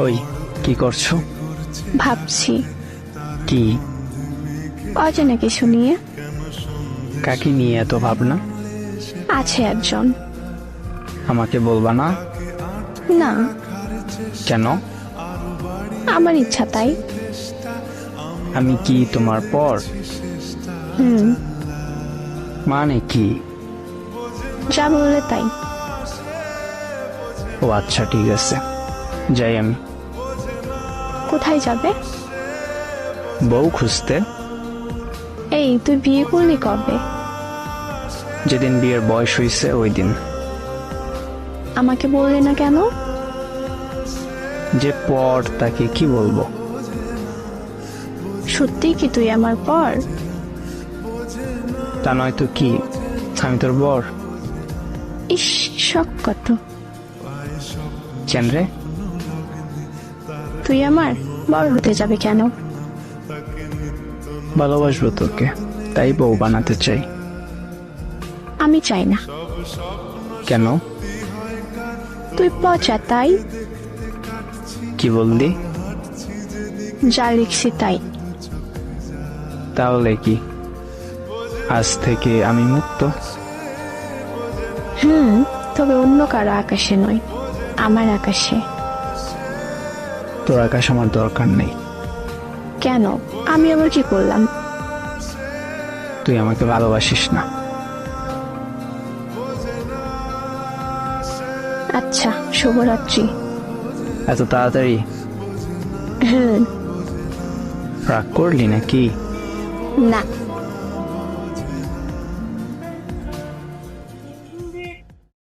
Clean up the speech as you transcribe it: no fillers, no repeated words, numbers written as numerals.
ওই কি করছো? ভাবছি কি? অজানা কিছু নিয়ে। কাকে নিয়ে এত ভাবনা? আছে একজন। আমাকে বলবা না? না, কেন? আমার ইচ্ছা তাই। আমি কি তোমার পর? হুম, মানে কি? যা বললে তাই। ও আচ্ছা, ঠিক আছে, যাই আমি। কোথায় যাবে? বউ খুঁজতে। এই, তুই বিয়ে করলি কবে? যেদিন বিয়ের বয়স হইছে ওই দিন। আমাকে বললি না কেন? যে পর তাকে কি বলবো? সত্যি কি তুই আমার পর? তা নয় তো কি, আমি তোর বর। ইস, শখ কত। কেন রে? তুই আমার বর হতে যাবে কেন? ভালোবাসবো তোকে, তাই বউ বানাতে চাই। আমি চাই না। কেন? তুই পচা তাই। কি বললি? যা লিখছি তাই। তাহলে কি আজ থেকে আমি মুক্ত? তবে অন্য কারো আকাশে নয়, আমার আকাশে। তোর আকাশ আমার দরকার নেই। কেন? আমি আবার কি করলাম? তুই আমাকে ভালোবাসিস না। আচ্ছা, শুভরাত্রি। এত তাড়াতাড়ি? হুম। রাগ করলি নাকি? না।